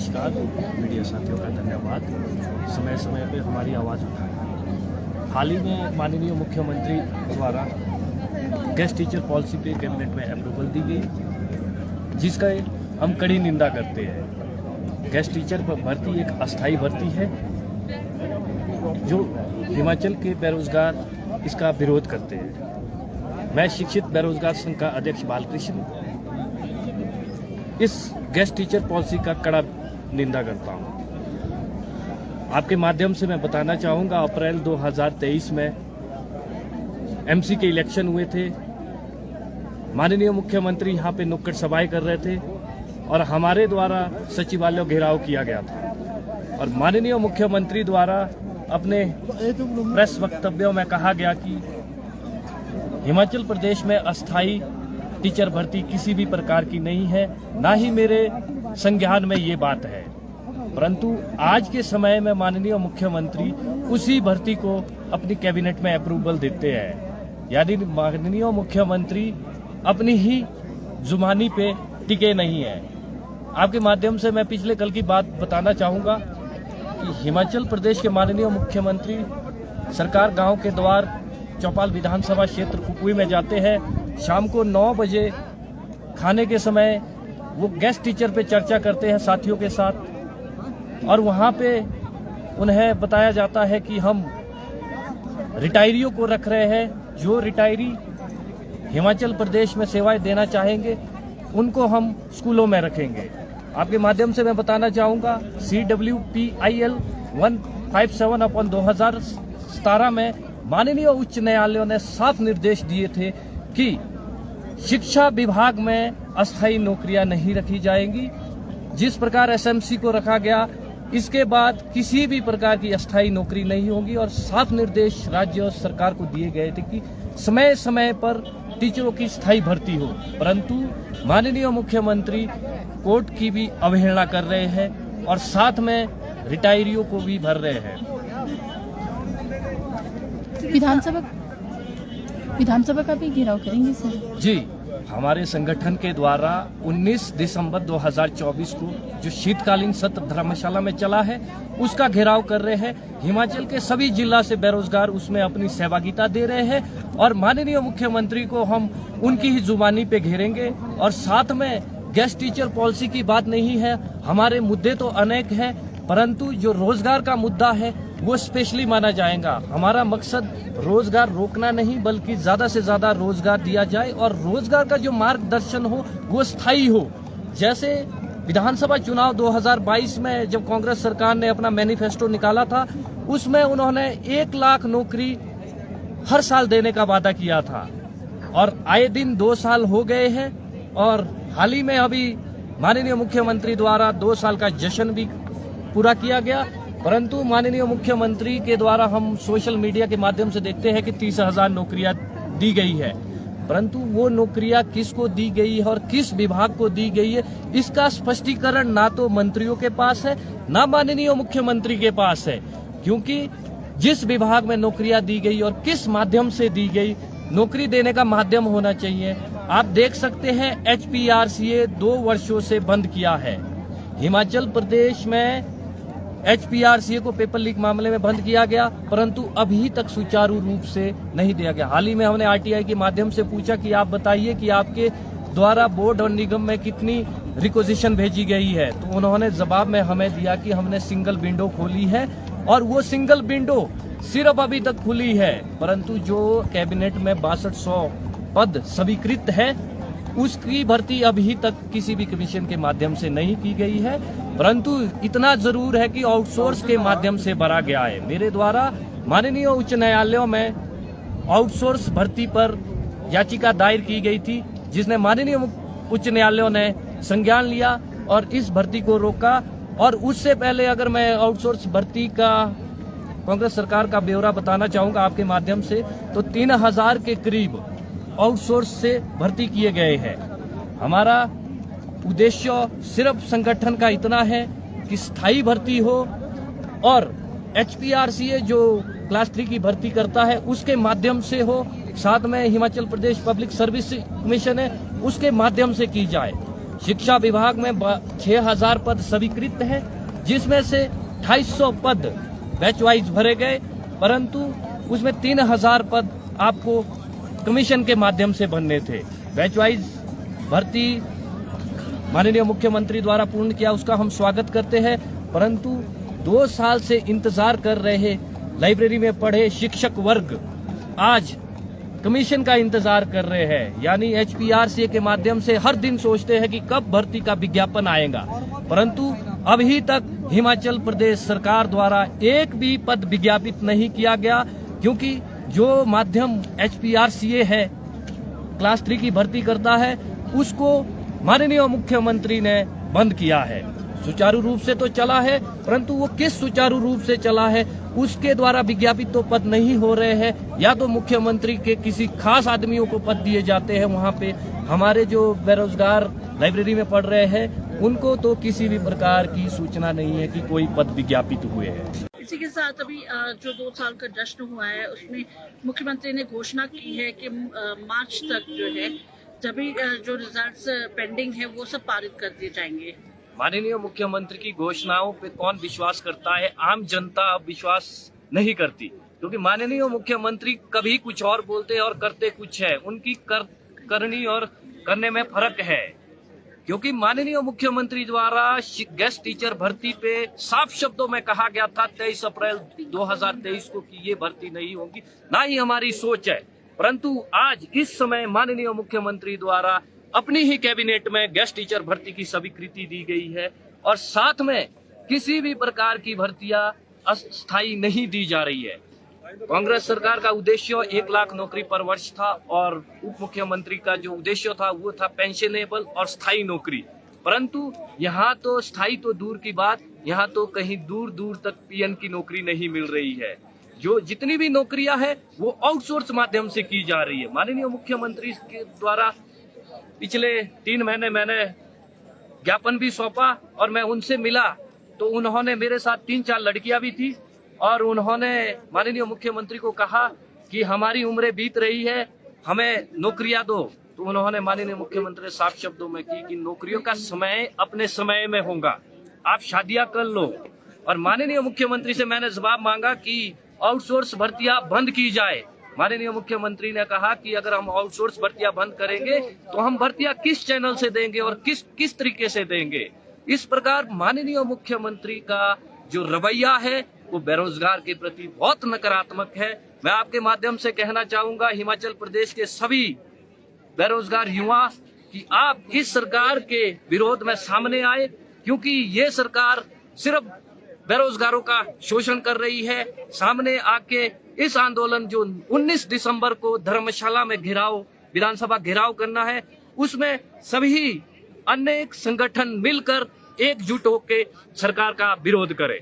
नमस्कार मीडिया साथियों का धन्यवाद। समय समय पे हमारी आवाज़ उठाएं। हाल ही में माननीय मुख्यमंत्री द्वारा गेस्ट टीचर पॉलिसी पे कैबिनेट में अप्रूवल दी गई, जिसका हम कड़ी निंदा करते हैं। गेस्ट टीचर भर्ती एक अस्थायी भर्ती है जो हिमाचल के बेरोजगार इसका विरोध करते हैं। मैं शिक्षित बेरोजगार संघ का अध्यक्ष बालकृष्ण इस गेस्ट टीचर पॉलिसी का कड़ा निंदा करता हूं। आपके माध्यम से मैं बताना चाहूंगा, अप्रैल 2023 में एमसी के इलेक्शन हुए थे। माननीय मुख्यमंत्री यहां पे नुक्कड़ सभाएं कर रहे थे और हमारे द्वारा सचिवालय घेराव किया गया था और माननीय मुख्यमंत्री द्वारा अपने प्रेस वक्तव्यों में कहा गया कि हिमाचल प्रदेश में अस्थायी टीचर भर्ती किसी भी प्रकार की नहीं है, ना ही मेरे संज्ञान में ये बात है। परंतु आज के समय में माननीय मुख्यमंत्री उसी भर्ती को अपनी कैबिनेट में अप्रूवल देते हैं। यानी माननीय मुख्यमंत्री अपनी ही जुबानी पे टिके नहीं है। आपके माध्यम से मैं पिछले कल की बात बताना चाहूँगा कि हिमाचल प्रदेश के माननीय मुख्यमंत्री सरकार गांव के द्वार चौपाल विधानसभा क्षेत्र कुकुई में जाते हैं। शाम को 9 बजे खाने के समय वो गेस्ट टीचर पे चर्चा करते हैं साथियों के साथ और वहाँ पे उन्हें बताया जाता है कि हम रिटायरियों को रख रहे हैं। जो रिटायरी हिमाचल प्रदेश में सेवाएं देना चाहेंगे उनको हम स्कूलों में रखेंगे। आपके माध्यम से मैं बताना चाहूँगा, CWPIL 157/2017 में माननीय उच्च न्यायालय ने साफ निर्देश दिए थे कि शिक्षा विभाग में अस्थायी नौकरियां नहीं रखी जाएंगी। जिस प्रकार SMC को रखा गया, इसके बाद किसी भी प्रकार की अस्थायी नौकरी नहीं होगी और साफ निर्देश राज्य सरकार को दिए गए थे कि समय समय पर टीचरों की स्थायी भर्ती हो। परंतु माननीय मुख्यमंत्री कोर्ट की भी अवहेलना कर रहे हैं और साथ में रिटायरियों को भी भर रहे हैं। विधानसभा का भी घेराव करेंगे सर? जी, हमारे संगठन के द्वारा 19 दिसंबर 2024 को जो शीतकालीन सत्र धर्मशाला में चला है उसका घेराव कर रहे हैं। हिमाचल के सभी जिला से बेरोजगार उसमें अपनी सहभागिता दे रहे हैं और माननीय मुख्यमंत्री को हम उनकी ही जुबानी पे घेरेंगे। और साथ में गेस्ट टीचर पॉलिसी की बात नहीं है, हमारे मुद्दे तो अनेक हैं, परंतु जो रोजगार का मुद्दा है वो स्पेशली माना जाएगा। हमारा मकसद रोजगार रोकना नहीं बल्कि ज्यादा से ज्यादा रोजगार दिया जाए और रोजगार का जो मार्गदर्शन हो वो स्थायी हो। जैसे विधानसभा चुनाव 2022 में जब कांग्रेस सरकार ने अपना मैनिफेस्टो निकाला था, उसमें उन्होंने 1 लाख नौकरी हर साल देने का वादा किया था और आए दिन 2 साल हो गए हैं और हाल ही में अभी माननीय मुख्यमंत्री द्वारा 2 साल का जश्न भी पूरा किया गया। परंतु माननीय मुख्यमंत्री के द्वारा हम सोशल मीडिया के माध्यम से देखते हैं कि 30,000 नौकरियां दी गई है, परंतु वो नौकरियां किसको दी गई है और किस विभाग को दी गई है, इसका स्पष्टीकरण ना तो मंत्रियों के पास है ना माननीय मुख्यमंत्री के पास है। क्योंकि जिस विभाग में नौकरियां दी गई और किस माध्यम से दी गई, नौकरी देने का माध्यम होना चाहिए। आप देख सकते हैं HPRCA 2 वर्षों से बंद किया है। हिमाचल प्रदेश में HPRCA को पेपर लीक मामले में बंद किया गया, परंतु अभी तक सुचारू रूप से नहीं दिया गया। हाल ही में हमने RTI के माध्यम से पूछा कि आप बताइए कि आपके द्वारा बोर्ड और निगम में कितनी रिक्वेजिशन भेजी गई है, तो उन्होंने जवाब में हमें दिया कि हमने सिंगल विंडो खोली है और वो सिंगल विंडो सिर्फ अभी तक खुली है, परंतु जो कैबिनेट में 6200 पद स्वीकृत है उसकी भर्ती अभी तक किसी भी कमीशन के माध्यम से नहीं की गई है। परंतु इतना जरूर है कि आउटसोर्स के माध्यम से भरा गया है। मेरे द्वारा माननीय उच्च न्यायालयों में आउटसोर्स भर्ती पर याचिका दायर की गई थी, जिसने माननीय उच्च न्यायालयों ने संज्ञान लिया और इस भर्ती को रोका। और उससे पहले अगर मैं आउटसोर्स भर्ती का कांग्रेस सरकार का ब्यौरा बताना चाहूंगा आपके माध्यम से, तो 3000 के करीब आउटसोर्स से भर्ती किए गए हैं। हमारा उद्देश्य सिर्फ संगठन का इतना है कि स्थायी भर्ती हो और HPRCA जो क्लास 3 की भर्ती करता है उसके माध्यम से हो, साथ में Himachal Pradesh public service commission है उसके माध्यम से की जाए। शिक्षा विभाग में 6000 पद स्वीकृत है, जिसमें से 250 पद बैच वाइज भरे गए, परंतु उसमें 3000 पद आपको कमीशन के माध्यम से भरने थे। बैच वाइज भर्ती माननीय मुख्यमंत्री द्वारा पूर्ण किया, उसका हम स्वागत करते हैं, परंतु 2 साल से इंतजार कर रहे लाइब्रेरी में पढ़े शिक्षक वर्ग आज कमीशन का इंतजार कर रहे हैं। यानी HPRCA के माध्यम से हर दिन सोचते हैं कि कब भर्ती का विज्ञापन आएगा, परंतु अभी तक हिमाचल प्रदेश सरकार द्वारा एक भी पद विज्ञापित नहीं किया गया, क्योंकि जो माध्यम HPRCA है क्लास 3 की भर्ती करता है, उसको माननीय मुख्यमंत्री ने बंद किया है। सुचारू रूप से तो चला है, परंतु वो किस सुचारू रूप से चला है उसके द्वारा विज्ञापित तो पद नहीं हो रहे हैं। या तो मुख्यमंत्री के किसी खास आदमियों को पद दिए जाते हैं, वहाँ पे हमारे जो बेरोजगार लाइब्रेरी में पढ़ रहे हैं उनको तो किसी भी प्रकार की सूचना नहीं है कि कोई पद विज्ञापित हुए हैं। इसी के साथ अभी जो 2 साल का जश्न हुआ है उसमें मुख्यमंत्री ने घोषणा की है कि मार्च तक जो है सभी जो रिजल्ट्स पेंडिंग है वो सब पारित कर दिए जाएंगे। माननीय मुख्यमंत्री की घोषणाओं पे कौन विश्वास करता है? आम जनता अब विश्वास नहीं करती, क्योंकि माननीय मुख्यमंत्री कभी कुछ और बोलते हैं और करते कुछ है। उनकी करनी और करने में फर्क है, क्योंकि माननीय मुख्यमंत्री द्वारा गेस्ट टीचर भर्ती पे साफ शब्दों में कहा गया था 23 अप्रैल 2023 को कि ये भर्ती नहीं होगी, ना ही हमारी सोच है। परंतु आज इस समय माननीय मुख्यमंत्री द्वारा अपनी ही कैबिनेट में गेस्ट टीचर भर्ती की स्वीकृति दी गई है, और साथ में किसी भी प्रकार की भर्तियां अस्थायी नहीं दी जा रही है। कांग्रेस सरकार का उद्देश्य 1 लाख नौकरी पर वर्ष था, और उप मुख्यमंत्री का जो उद्देश्य था वो था पेंशनेबल और स्थायी नौकरी। परंतु यहाँ तो स्थायी तो दूर की बात, यहाँ तो कहीं दूर दूर तक PN की नौकरी नहीं मिल रही है। जो जितनी भी नौकरियां हैं वो आउटसोर्स माध्यम से की जा रही है। माननीय मुख्यमंत्री के द्वारा पिछले 3 महीने मैंने ज्ञापन भी सौंपा और मैं उनसे मिला, तो उन्होंने मेरे साथ 3-4 लड़कियां भी थी, और उन्होंने माननीय मुख्यमंत्री को कहा कि हमारी उम्रें बीत रही है, हमें नौकरियां दो। तो उन्होंने माननीय मुख्यमंत्री ने साफ शब्दों में की कि नौकरियों का समय अपने समय में होगा, आप शादियां कर लो। और माननीय मुख्यमंत्री से मैंने जवाब मांगा कि आउटसोर्स भर्तियां बंद की जाए। माननीय मुख्यमंत्री ने कहा कि अगर हम आउटसोर्स भर्तियां बंद करेंगे तो हम भर्तियां किस चैनल से देंगे और किस तरीके से देंगे। इस प्रकार माननीय मुख्यमंत्री का जो रवैया है वो बेरोजगार के प्रति बहुत नकारात्मक है। मैं आपके माध्यम से कहना चाहूंगा हिमाचल प्रदेश के सभी बेरोजगार युवा कि आप इस सरकार के विरोध में सामने आए, क्योंकि ये सरकार सिर्फ बेरोजगारों का शोषण कर रही है। सामने आके इस आंदोलन जो 19 दिसंबर को धर्मशाला में विधानसभा घेराव करना है, उसमें सभी अनेक संगठन मिलकर एकजुट होकर सरकार का विरोध करें।